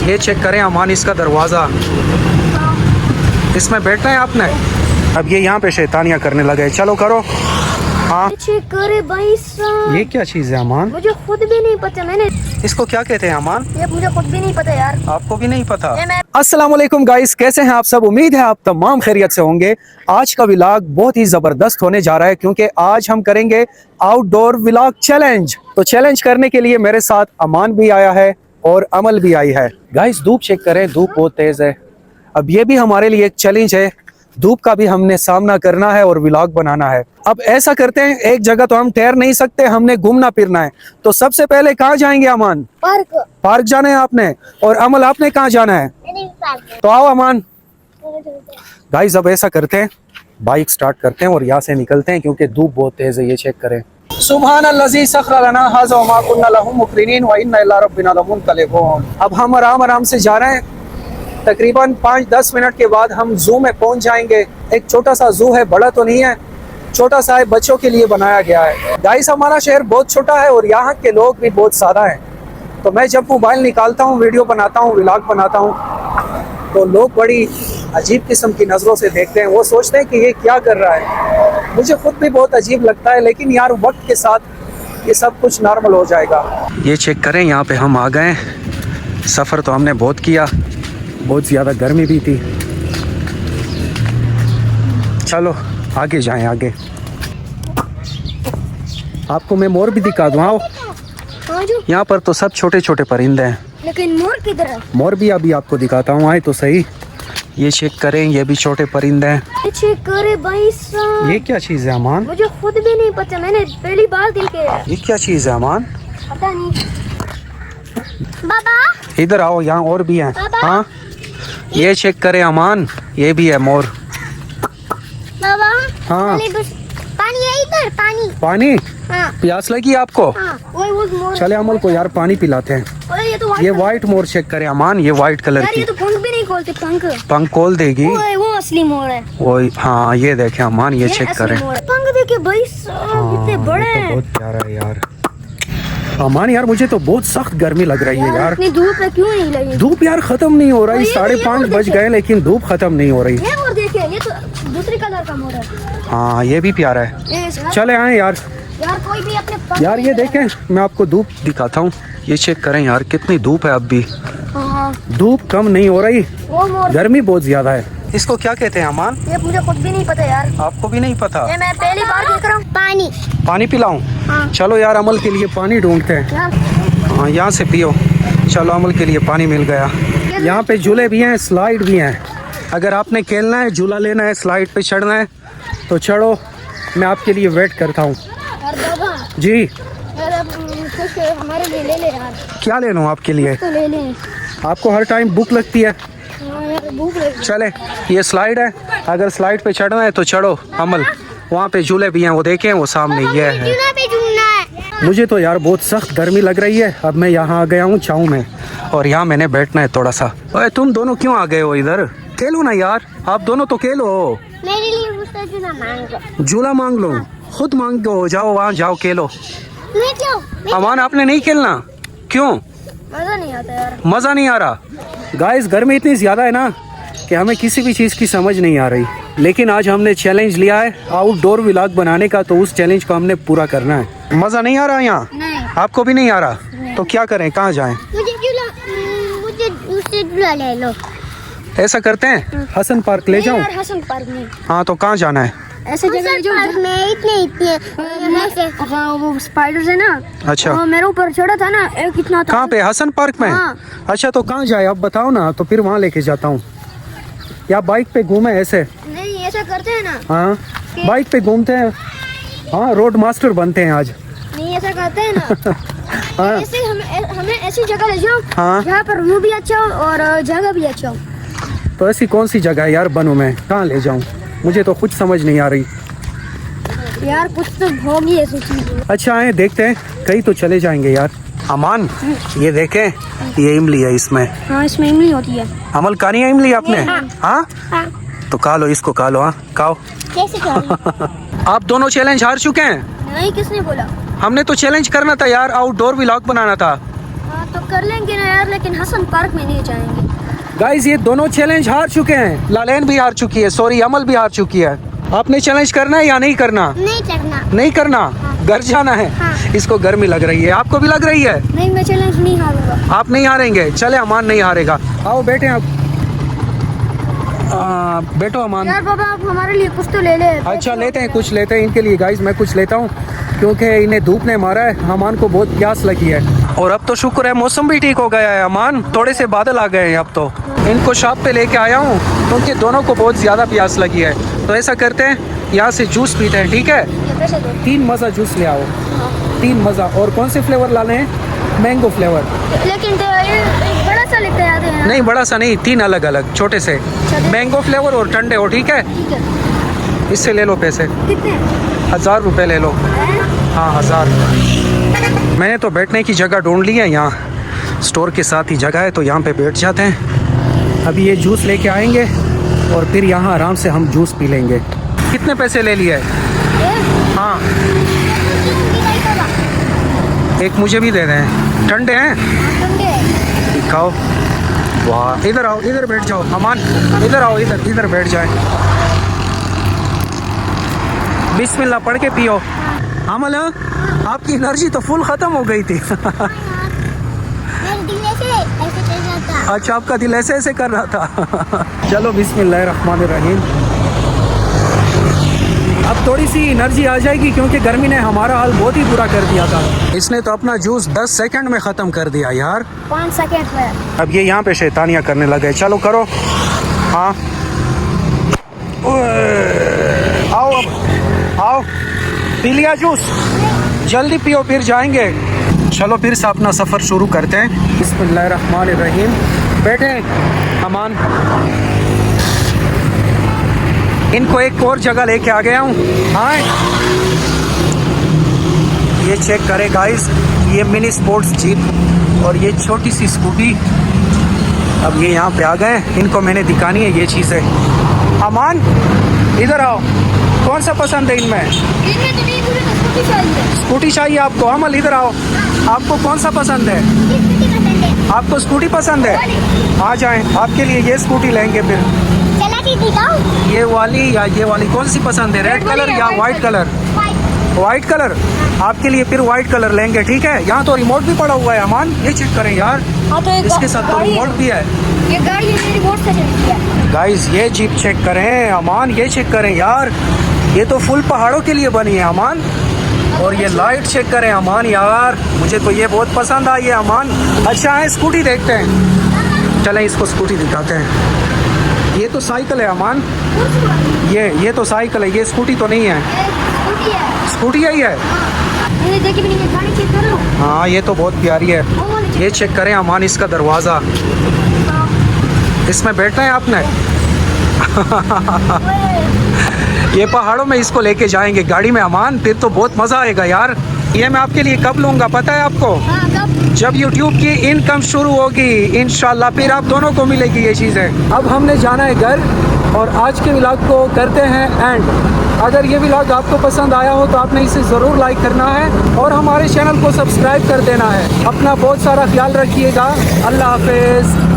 ये चेक करें अमान, इसका दरवाज़ा, इसमें बैठना है आपने। अब ये यहाँ पे शैतानियाँ करने लगे। चलो करो। हाँ, चेक करे भाई साहब। ये क्या चीज़ है अमान? मुझे खुद भी नहीं पता, मैंने इसको क्या कहते हैं अमान? ये मुझे खुद भी नहीं पता यार। आपको भी नहीं पता? मैं अस्सलाम वालेकुम गाइस, कैसे हैं आप सब? उम्मीद है आप तमाम खैरियत से होंगे। आज का व्लॉग बहुत ही ज़बरदस्त होने जा रहा है क्योंकि आज हम करेंगे आउटडोर व्लॉग चैलेंज। तो चैलेंज करने के लिए मेरे साथ अमान भी आया है और अमल भी आई है। गाइस धूप चेक करें, धूप बहुत तेज़ है। अब ये भी हमारे लिए एक चैलेंज है, धूप का भी हमने सामना करना है और व्लॉग बनाना है। अब ऐसा करते हैं, एक जगह तो हम ठहर नहीं सकते, हमने घूमना फिरना है। तो सबसे पहले कहाँ जाएंगे अमान? पार्क। पार्क जाना है आपने, और अमल आपने कहाँ जाना है? तो आओ अमान। गाइस अब ऐसा करते हैं, बाइक स्टार्ट करते हैं और यहाँ से निकलते हैं क्योंकि धूप बहुत तेज है। ये चेक करें। सुब्हानल्लज़ी सख़र लना हाज़ा व मा कुन्ना लहू मुक़रिनीन व इन्ना इला रब्बिना लमुनक़लिबून। अब हम आराम आराम से जा रहे हैं। तकरीबन 5-10 मिनट के बाद हम ज़ू में पहुंच जाएंगे। एक छोटा सा ज़ू है, बड़ा तो नहीं है, छोटा सा है, बच्चों के लिए बनाया गया है। गाइस हमारा शहर बहुत छोटा है और यहाँ के लोग भी बहुत सादा हैं। तो मैं जब मोबाइल निकालता हूँ, वीडियो बनाता हूँ, व्लॉग बनाता हूँ, तो लोग बड़ी अजीब किस्म की नज़रों से देखते हैं। वो सोचते हैं कि ये क्या कर रहा है। मुझे खुद भी बहुत अजीब लगता है, लेकिन यार वक्त के साथ ये सब कुछ नॉर्मल हो जाएगा। ये चेक करें, यहाँ पे हम आ गए। सफ़र तो हमने बहुत किया, बहुत ज़्यादा गर्मी भी थी। चलो आगे जाएं आगे। आपको मैं मोर भी दिखा दूँ। आओ, यहाँ पर तो सब छोटे छोटे परिंदे हैं, लेकिन मोर किधर है? मोर भी अभी आपको दिखाता हूँ, आए तो सही। ये चेक करें, ये भी छोटे परिंदे हैं। चेक करे भाई साहब। ये क्या चीज़ है अमान? मुझे खुद भी नहीं पता, मैंने पहली बार देखे है। ये क्या चीज़ है अमान? पता नहीं। बाबा इधर आओ, यहाँ और भी हैं। बाबा। हाँ, ये चेक करें अमान, ये भी है मोर। बाबा। हाँ। पानी है इधर, पानी। पानी? हाँ। प्यास लगी आपको? हाँ। वो मोर। चले अमल को यार पानी पिलाते हैं। ये तो ये वाइट मोर चेक करें अमान, ये वाइट कलर यार, की। ये तो पंख भी नहीं खोलते, पंख। पंख खोल देगी वो असली मोर है। वो। हाँ ये देखें अमान, ये चेक असली करें। मोर है। पंख देखे भाई साहब, कितने बड़े ये तो हैं। बहुत प्यारा है यार। अमान यार मुझे तो बहुत सख्त गर्मी लग रही है यार। इतनी धूप है, क्यों नहीं लगी? धूप यार खत्म नहीं हो रही। 5:30 बज गए लेकिन धूप खत्म नहीं हो रही। ये मोर देखिए, ये तो दूसरी कलर का मोर है। हाँ ये भी प्यारा है। यार चले आए यार। कोई भी अपने पंख यार ये देखें, मैं आपको धूप दिखाता हूँ। ये चेक करें यार, कितनी धूप है अब भी। हाँ, धूप कम नहीं हो रही, वो मोर। गर्मी बहुत ज्यादा है। इसको क्या कहते हैं अमान? ये मुझे खुद भी नहीं पता यार। आपको भी नहीं पता? ये मैं पहली बार देख रहा हूँ। पानी। पानी पिलाऊं? हाँ। चलो यार अमल के लिए पानी ढूंढते हैं। यार, हाँ यहाँ से पियो। चलो अमल के लिए पानी मिल गया। यहाँ पे झूले भी हैं, स्लाइड भी हैं। अगर आपने खेलना है, झूला लेना है, स्लाइड पे चढ़ना है तो चढ़ो, मैं आपके लिए वेट करता हूँ। यार बाबा, जी यार अब कुछ हमारे लिए ले ले यार। क्या ले लूँ आपके लिए? तो ले लें। आपको हर टाइम भूख लगती है। हाँ यार, भूख लगी। चले, ये स्लाइड है, अगर स्लाइड पे चढ़ना है तो चढ़ो अमल। वहाँ पे झूले भी हैं, वो देखें, वो सामने ये है। झूला पे झूलना है। मुझे तो यार बहुत सख्त गर्मी लग रही है। अब मैं यहाँ आ गया हूँ छाँव में और यहाँ मैंने बैठना है थोड़ा सा। ओए तुम दोनों क्यों आ गए हो इधर? खेलो ना यार, आप दोनों तो खेलो। मेरे लिए उसका झूला मांगो। झूला मांग लो, खुद मांग दो, जाओ वहाँ जाओ खेलो। मैं क्यों? अमान आपने नहीं खेलना? क्यों? मजा नहीं आता यार। मज़ा नहीं आ रहा? गाइस गर्मी इतनी ज़्यादा है ना कि हमें किसी भी चीज़ की समझ नहीं आ रही। लेकिन आज हमने चैलेंज लिया है आउटडोर व्लॉग बनाने का, तो उस चैलेंज को हमने पूरा करना है। मज़ा नहीं आ रहा यहाँ? नहीं। आपको भी नहीं आ रहा? तो क्या करें, कहाँ जाएं? मुझे दूसरे झूला ले लो। ऐसा करते हैं, हसन पार्क ले जाऊँ? यार हसन पार्क में। हाँ तो कहाँ जाना है? ऐसे जगह जो में इतने हाँ, वो स्पाइडर्स है ना। अच्छा। वो मेरे ऊपर चढ़ा था ना, एक कितना था। कहाँ पे? हसन पार्क में? हाँ। अच्छा तो कहाँ जाए आप बताओ ना, तो फिर वहाँ लेके जाता हूँ। या बाइक पे घूमे ऐसे? नहीं, ऐसा करते हैं ना। हाँ बाइक पे घूमते हैं। हाँ रोड मास्टर बनते हैं आज। नहीं, ऐसा करते हैं ना। हाँ। ऐसे हमें ऐसी जगह ले जाओ। हाँ। जहाँ पर व्यू भी अच्छा हो और जगह भी अच्छा हो। तो ऐसी कौन सी जगह है यार बनूँ मैं, कहाँ ले जाऊँ? मुझे तो कुछ समझ नहीं आ रही यार। कुछ तो होगी ऐसी चीज। अच्छा आए देखते हैं, कहीं तो चले जाएंगे यार। अमान ये देखें, ये इमली है इसमें। हाँ, इसमें इमली होती है। अमल खानी है इमली आपने? हाँ हाँ। तो खा लो इसको, खा लो। हाँ खाओ। कैसे खाओ? आप दोनों चैलेंज हार चुके हैं। नहीं, किसने बोला? हमने तो चैलेंज करना था यार, आउटडोर व्लॉग बनाना था। हाँ तो कर लेंगे ना यार, लेकिन हसन पार्क में नहीं जाएंगे। गाइस ये दोनों चैलेंज हार चुके हैं, लालेन भी हार चुकी है, सॉरी अमल भी हार चुकी है। आपने चैलेंज करना है या नहीं करना? नहीं करना। नहीं करना, घर जाना है। हाँ। इसको गर्मी लग रही है, आपको भी लग रही है? नहीं, मैं चैलेंज नहीं हारूंगा। आप नहीं हारेंगे, चले अमान नहीं हारेगा। आओ बैठे आप, बैठो अमान। यार बाबा आप हमारे लिए कुछ तो ले ले। अच्छा लेते हैं, कुछ लेते हैं इनके लिए। गाइस मैं कुछ लेता हूँ क्योंकि इन्हें धूप ने मारा है, अमान को बहुत प्यास लगी है। और अब तो शुक्र है मौसम भी ठीक हो गया है अमान, थोड़े से बादल आ गए हैं अब तो। इनको शॉप पे लेके आया हूँ क्योंकि दोनों को बहुत ज़्यादा प्यास लगी है। तो ऐसा करते हैं, यहाँ से जूस पीते हैं, ठीक है? ये पैसे दो। 3 मज़ा जूस ले आओ, 3 मज़ा। और कौन से फ्लेवर लाने हैं? Mango flavour. लेकिन तो ये एक बड़ा सा लेके आते हैं। नहीं बड़ा सा नहीं, 3 अलग अलग छोटे से। मैंगो फ्लेवर और ठंडे हो, ठीक है? ठीक है। इससे ले लो पैसे, कितने? 1000 रुपये ले लो। हाँ 1000। मैंने तो बैठने की जगह ढूंढ ली है, यहाँ स्टोर के साथ ही जगह है तो यहाँ पे बैठ जाते हैं। अभी ये जूस लेके आएंगे और फिर यहाँ आराम से हम जूस पी लेंगे। कितने पैसे ले लिए? हाँ एक मुझे भी दे दें, ठंडे हैं? खाओ। वाह, इधर आओ, इधर बैठ जाओ अमान, इधर आओ, इधर बैठ जाए। बिस्मिल्लाह पढ़ के पियो। अमल आपकी एनर्जी तो फुल ख़त्म हो गई थी। अच्छा आपका दिल ऐसे ऐसे कर रहा था। चलो बिस्मिल्लाहिर्रहमानिर्रहीम। अब थोड़ी सी एनर्जी आ जाएगी क्योंकि गर्मी ने हमारा हाल बहुत ही बुरा कर दिया था। इसने तो अपना जूस 10 सेकंड में ख़त्म कर दिया यार। 5 सेकंड में। अब ये यहाँ पे शैतानियाँ करने लगे। चलो करो। हाँ आओ, अब आओ, पी लिया जूस? जल्दी पियो फिर जाएंगे। चलो फिर से अपना सफ़र शुरू करते हैं। बिस्मिल्लाहिर्रहमानिर्रहीम। बैठे अमान, इनको एक और जगह लेके आ गया हूँ। हाँ ये चेक करें गाइस, ये मिनी स्पोर्ट्स जीप और ये छोटी सी स्कूटी। अब ये यहाँ पे आ गए, इनको मैंने दिखानी है ये चीज़ें। अमान इधर आओ, कौन सा पसंद है इनमें? इनमें तो नहीं, मुझे तो स्कूटी चाहिए। स्कूटी चाहिए आपको? अमल इधर आओ, आपको कौन सा पसंद है? स्कूटी पसंद है। आपको स्कूटी पसंद है? आ जाएं, आपके लिए ये स्कूटी लेंगे। फिर चला के दिखाओ। ये वाली या ये वाली कौन सी पसंद है? रेड कलर या वाइट कलर? White colour. आपके लिए फिर वाइट कलर लेंगे, ठीक है? यहाँ तो रिमोट भी पड़ा हुआ है अमान, ये चेक करें यार। हाँ तो इसके साथ तो रिमोट भी है। ये गाड़ी है, रिमोट से चलती है। गाइस ये जीप चेक करें अमान, ये चेक करें यार, ये तो फुल पहाड़ों के लिए बनी है अमान। और ये लाइट चेक करें अमान यार, मुझे तो ये बहुत पसंद आई है अमान। अच्छा है, स्कूटी देखते हैं, चलें इसको स्कूटी दिखाते हैं। ये तो साइकिल है अमान, ये तो साइकिल है, ये स्कूटी तो नहीं है। स्कूटी है। स्कूटी है ये? मैंने देखी भी नहीं है, गाड़ी चेक कर लो। हाँ ये तो बहुत प्यारी है। ये चेक करें अमान, इसका दरवाज़ा, इसमें बैठना है आपने। ये पहाड़ों में इसको लेके जाएंगे गाड़ी में अमान, फिर तो बहुत मज़ा आएगा यार। ये मैं आपके लिए कब लूँगा पता है आपको? हाँ, कब? जब YouTube की इनकम शुरू होगी इंशाल्लाह, फिर आप दोनों को मिलेगी ये चीज़ें। अब हमने जाना है घर और आज के व्लॉग को करते हैं एंड। अगर ये व्लॉग आपको पसंद आया हो तो आपने इसे ज़रूर लाइक करना है और हमारे चैनल को सब्सक्राइब कर देना है। अपना बहुत सारा ख्याल रखिएगा। अल्लाह हाफिज़।